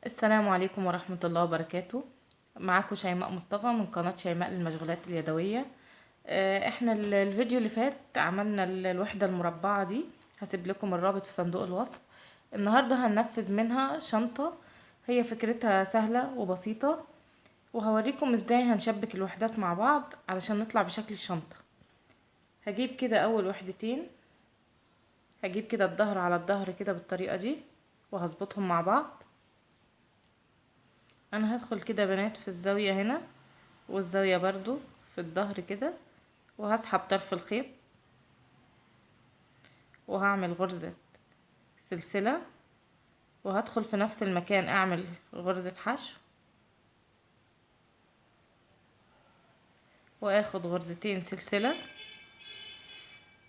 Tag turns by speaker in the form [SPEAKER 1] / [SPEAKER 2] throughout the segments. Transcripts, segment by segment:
[SPEAKER 1] السلام عليكم ورحمة الله وبركاته. معاكم شيماء مصطفى من قناة شيماء للمشغولات اليدوية. احنا الفيديو اللي فات عملنا الوحدة المربعة دي، هسيب لكم الرابط في صندوق الوصف. النهاردة هننفذ منها شنطة، هي فكرتها سهلة وبسيطة، وهوريكم ازاي هنشبك الوحدات مع بعض علشان نطلع بشكل الشنطة. هجيب كده اول وحدتين، هجيب كده الظهر على الظهر كده بالطريقة دي وهظبطهم مع بعض. انا هدخل كده يا بنات في الزاوية هنا والزاوية برضو في الظهر كده، وهسحب طرف الخيط وهعمل غرزة سلسلة، وهدخل في نفس المكان اعمل غرزة حشو، واخد غرزتين سلسلة،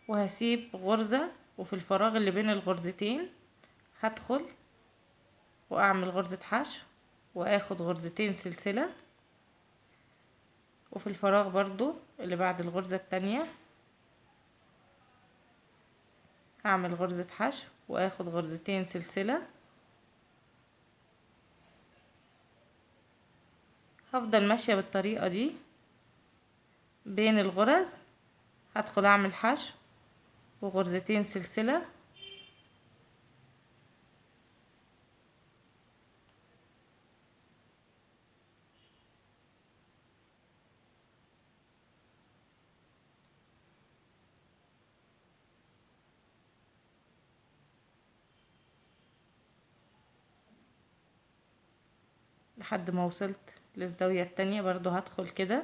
[SPEAKER 1] وهسيب غرزة، وفي الفراغ اللي بين الغرزتين هدخل واعمل غرزة حشو واخد غرزتين سلسلة، وفي الفراغ برضو اللي بعد الغرزة التانية هعمل غرزة حشو واخد غرزتين سلسلة. هفضل ماشية بالطريقة دي بين الغرز، هدخل اعمل حشو وغرزتين سلسلة، لحد ما وصلت للزاوية التانية. برضو هدخل كده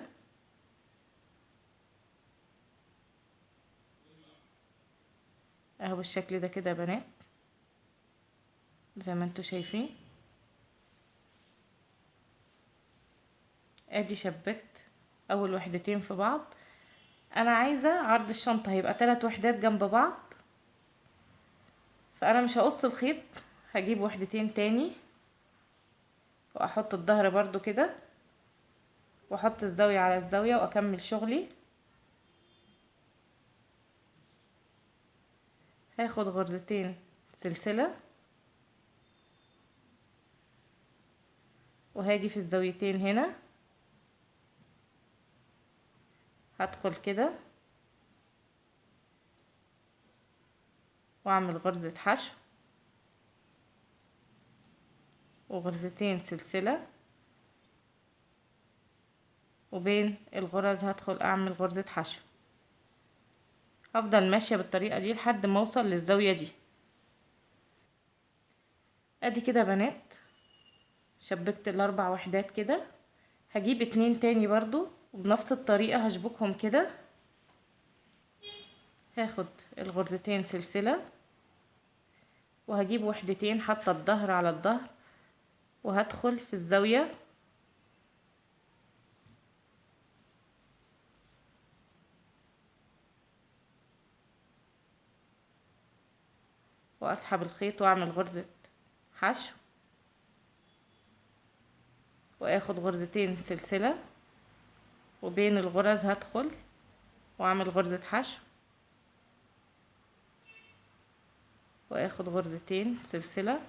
[SPEAKER 1] اهو بالشكل ده كده يا بنات، زي ما انتوا شايفين. ادي شبكت اول وحدتين في بعض. انا عايزة عرض الشنطة هيبقى 3 وحدات جنب بعض، فانا مش هقص الخيط، هجيب وحدتين تاني واحط الظهر برضو كده، واحط الزاوية على الزاوية واكمل شغلي. هاخد غرزتين سلسلة، وهاجي في الزاويتين هنا هدخل كده واعمل غرزة حشو وغرزتين سلسلة، وبين الغرز هدخل اعمل غرزة حشو. هفضل ماشية بالطريقة دي لحد ما اوصل للزاوية دي. ادي كده يا بنات شبكت الاربع وحدات كده. هجيب اتنين تاني برضو وبنفس الطريقة هشبكهم كده. هاخد الغرزتين سلسلة وهجيب وحدتين حاطة الظهر على الظهر، وهدخل في الزاوية واسحب الخيط واعمل غرزة حشو واخد غرزتين سلسلة، وبين الغرز هدخل واعمل غرزة حشو واخد غرزتين سلسلة،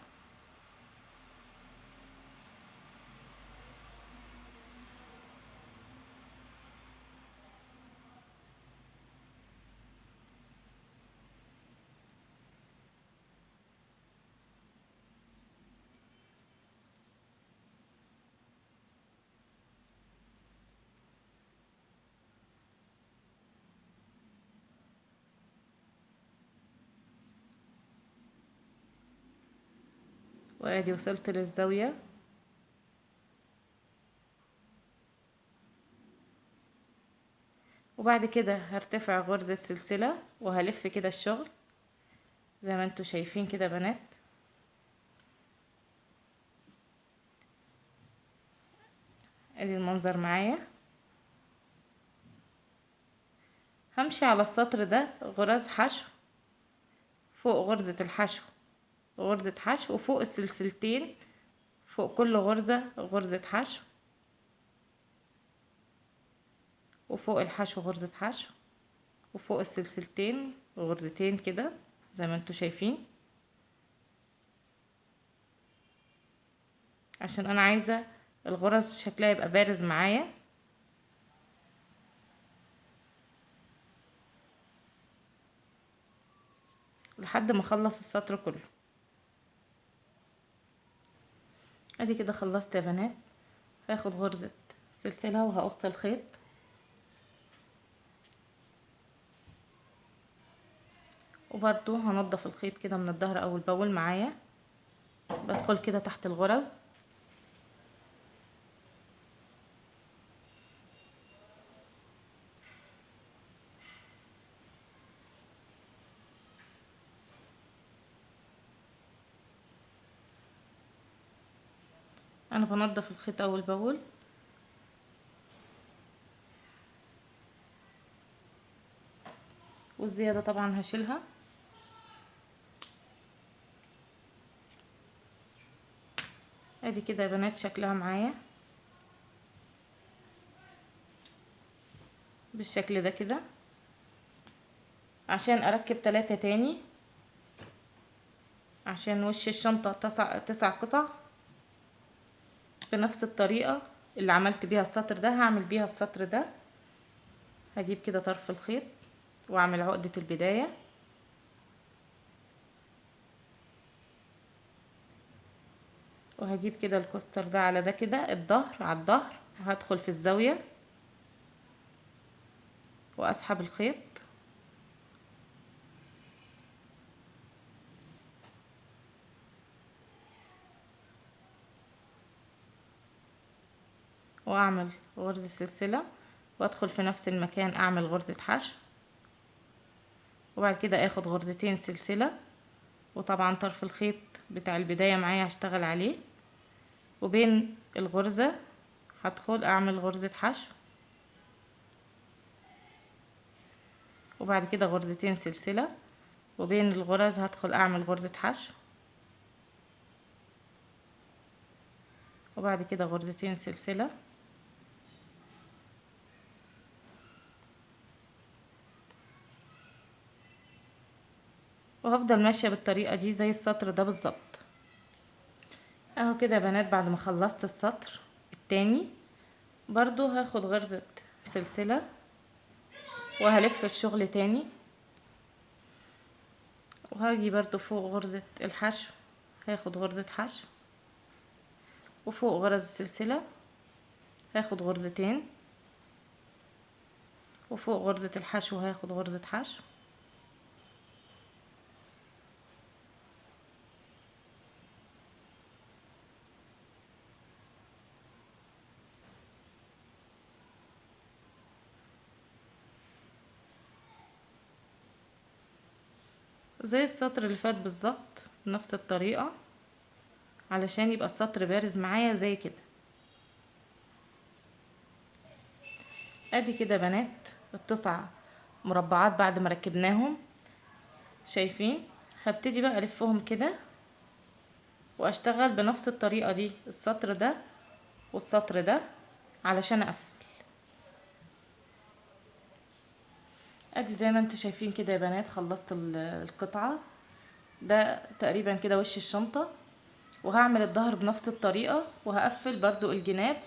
[SPEAKER 1] وادي وصلت للزاوية. وبعد كده هرتفع غرزة سلسلة وهلف كده الشغل زي ما انتوا شايفين كده بنات. ادي المنظر معايا. همشي على السطر ده غرز حشو، فوق غرزة الحشو غرزة حشو، وفوق السلسلتين فوق كل غرزة غرزة حشو، وفوق الحشو غرزة حشو، وفوق السلسلتين غرزتين كده زي ما انتوا شايفين. عشان انا عايزة الغرز شكلها يبقى بارز معايا. لحد ما اخلص السطر كله. ادي كده خلصت يا بنات. هاخد غرزة سلسلة وهقص الخيط، وبرضو هنضف الخيط كده من الظهر اول باول معايا. بدخل كده تحت الغرز، انا بنضف الخيط اول باول. والزيادة طبعا هشيلها. ادي كده يا بنات شكلها معايا بالشكل ده كده. عشان اركب 3 تاني، عشان وش الشنطة 9 قطع بنفس الطريقة اللي عملت بيها السطر ده هعمل بيها السطر ده. هجيب كده طرف الخيط واعمل عقدة البداية، وهجيب كده الكوستر ده على ده كده الظهر على الظهر، وهدخل في الزاوية واسحب الخيط واعمل غرزة سلسلة، وادخل في نفس المكان اعمل غرزة حشو، وبعد كده اخد غرزتين سلسلة. وطبعا طرف الخيط بتاع البداية معايا هشتغل عليه، وبين الغرزة هدخل اعمل غرزة حشو، وبعد كده غرزتين سلسلة، وبين الغرز هدخل اعمل غرزة حشو، وبعد كده غرزتين سلسلة، وهفضل ماشية بالطريقة دي زي السطر ده بالظبط. اهو كده يا بنات بعد ما خلصت السطر التاني برضو هاخد غرزة سلسلة وهلف الشغل تاني، وهاجي برضو فوق غرزة الحشو هاخد غرزة حشو، وفوق غرز السلسلة هاخد غرزتين، وفوق غرزة الحشو هاخد غرزة حشو، زي السطر اللي فات بالظبط بنفس الطريقة علشان يبقى السطر بارز معايا زي كده. ادي كده بنات ال9 مربعات بعد ما ركبناهم، شايفين؟ هبتدي بقى الفهم كده واشتغل بنفس الطريقة دي السطر ده والسطر ده علشان اقفل. ادي زي ما انتوا شايفين كده يا بنات خلصت القطعة ده تقريبا كده وش الشنطة، وهعمل الظهر بنفس الطريقة وهقفل برضو الجناب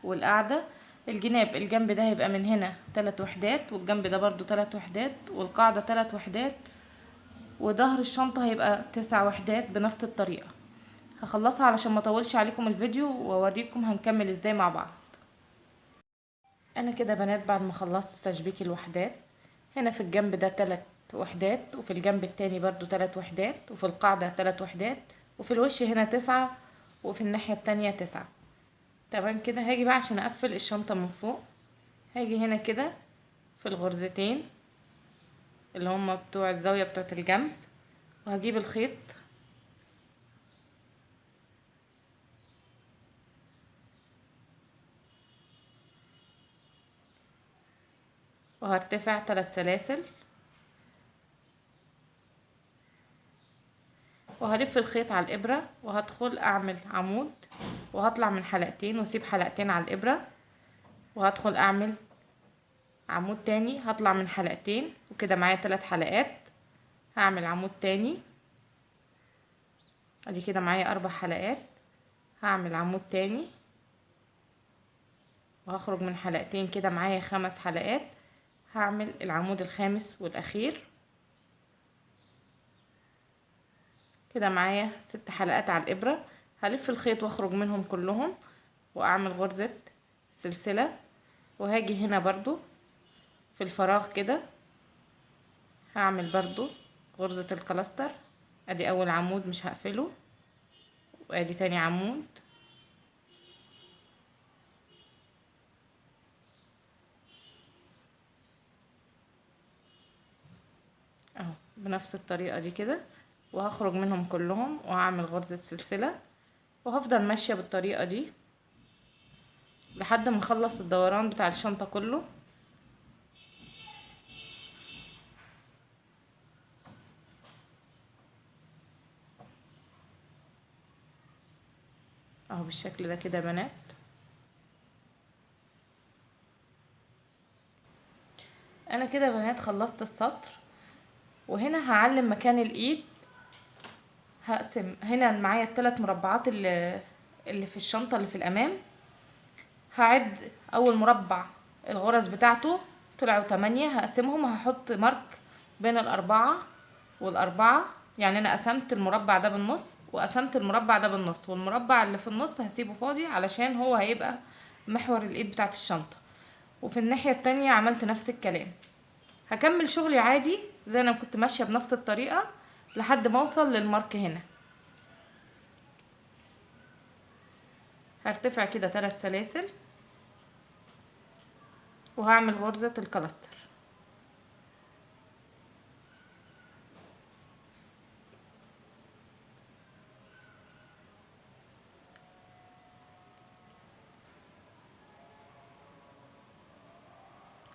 [SPEAKER 1] والقاعدة. الجناب الجنب ده هيبقى من هنا 3 وحدات، والجنب ده برضو 3 وحدات، والقاعدة 3 وحدات، وظهر الشنطة هيبقى 9 وحدات بنفس الطريقة. هخلصها علشان ما اطولش عليكم الفيديو واوريكم هنكمل ازاي مع بعض. انا كده بنات بعد ما خلصت تشبيك الوحدات، هنا في الجنب ده 3 وحدات، وفي الجنب التاني برضو 3 وحدات، وفي القاعدة 3 وحدات، وفي الوش هنا 9، وفي الناحية التانية 9. تمام كده. هاجي بقى عشان اقفل الشنطة من فوق، هاجي هنا كده في الغرزتين اللي هما بتوع الزاوية بتوعة الجنب، وهجيب الخيط وهرتفع 3 سلاسل، وهلف الخيط على الابرة وهدخل اعمل عمود، وهطلع من حلقتين واسيب حلقتين على الابرة، وهدخل اعمل عمود تاني، هطلع من حلقتين، وكده معايا 3 حلقات. هعمل عمود تاني، ادي كده معايا 4 حلقات. هعمل عمود تاني وهخرج من حلقتين، كده معايا 5 حلقات. هعمل العمود الخامس والاخير، كده معايا 6 حلقات على الابرة. هلف الخيط واخرج منهم كلهم واعمل غرزة سلسلة، وهاجي هنا برضو في الفراغ كده هعمل برضو غرزة الكلاستر. ادي اول عمود مش هقفله، وادي تاني عمود، اهو بنفس الطريقة دي كده، وهخرج منهم كلهم وهعمل غرزة سلسلة، وهفضل ماشية بالطريقة دي لحد ما اخلص الدوران بتاع الشنطة كله. اهو بالشكل ده كده يا بنات. انا كده يا بنات خلصت السطر، وهنا هعلم مكان الايد. هقسم هنا معايا ال3 مربعات اللي في الشنطة اللي في الامام. هعد اول مربع الغرز بتاعته طلعوا 8، هقسمهم، هحط مارك بين الاربعة والاربعة. يعني انا قسمت المربع ده بالنص وقسمت المربع ده بالنص، والمربع اللي في النص هسيبه فاضي علشان هو هيبقى محور الايد بتاعت الشنطة. وفي الناحية التانية عملت نفس الكلام. هكمل شغلي عادي زي انا كنت ماشية بنفس الطريقة لحد ما اوصل للمارك هنا. هرتفع كده 3 سلاسل وهعمل غرزة الكلاستر.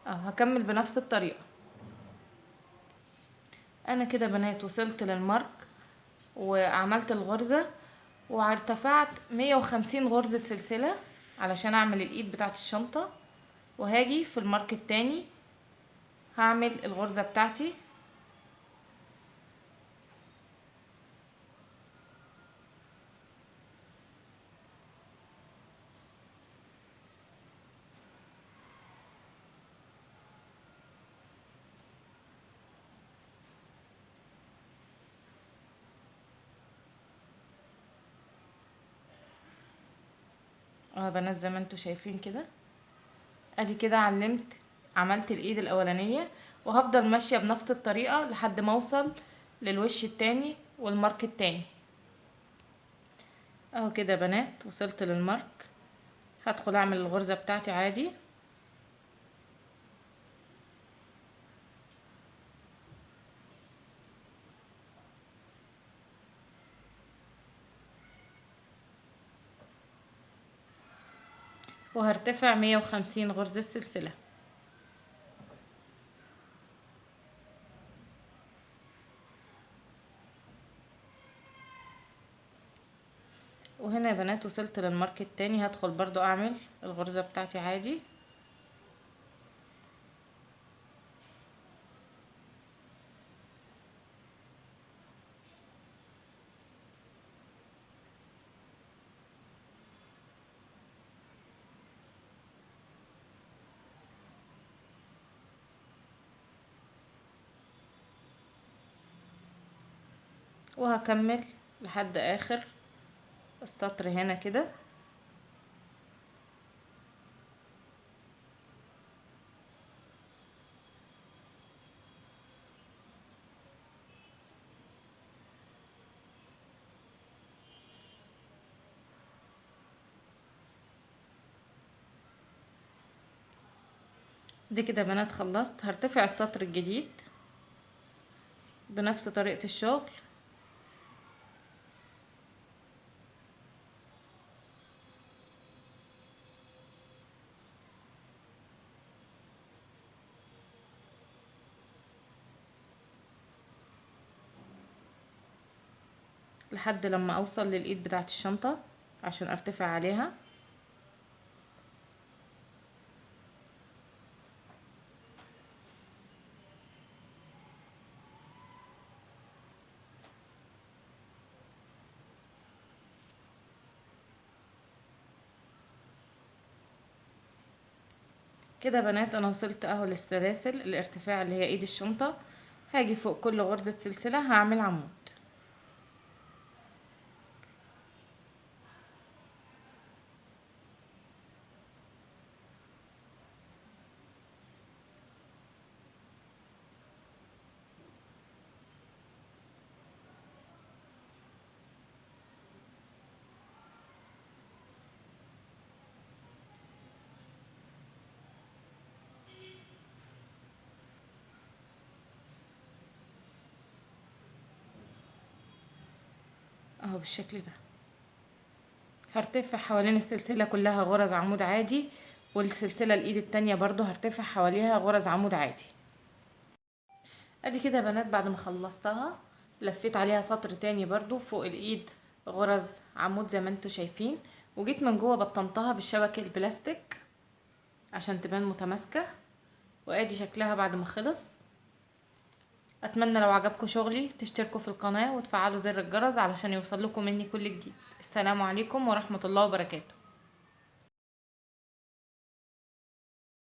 [SPEAKER 1] هكمل بنفس الطريقة. انا كده بنات وصلت للمارك وعملت الغرزة، وارتفعت 150 غرزة سلسلة علشان اعمل الايد بتاعت الشنطة. وهاجي في المارك التاني هعمل الغرزة بتاعتي. يا بنات زي ما انتوا شايفين كده، ادي كده عملت الايد الاولانية، وهفضل ماشية بنفس الطريقة لحد ما اوصل للوش التاني والمارك التاني. اهو كده يا بنات وصلت للمارك. هدخل اعمل الغرزة بتاعتي عادي. وهرتفع 150 غرزة سلسلة. وهنا يا بنات وصلت للمارك التاني، هدخل برضو اعمل الغرزة بتاعتي عادي. وهكمل لحد اخر السطر هنا كده. دي كده يا بنات خلصت. هرتفع السطر الجديد بنفس طريقة الشغل. لحد لما اوصل للايد بتاعت الشنطة عشان ارتفع عليها. كده بنات انا وصلت اهو للسلاسل الارتفاع اللي هي ايد الشنطة. هاجي فوق كل غرزة سلسلة هعمل عمود اهو بالشكل ده. هرتفع حوالين السلسلة كلها غرز عمود عادي، والسلسلة الايد التانية برضو هرتفع حواليها غرز عمود عادي. ادي كده يا بنات بعد ما خلصتها لفيت عليها سطر تاني برضو فوق الايد غرز عمود زي ما انتوا شايفين، وجيت من جوه بطنتها بالشبك البلاستيك عشان تبان متماسكة. وادي شكلها بعد ما خلص. اتمنى لو عجبكم شغلي تشتركوا في القناة وتفعلوا زر الجرس علشان يوصل لكم مني كل جديد. السلام عليكم ورحمة الله وبركاته.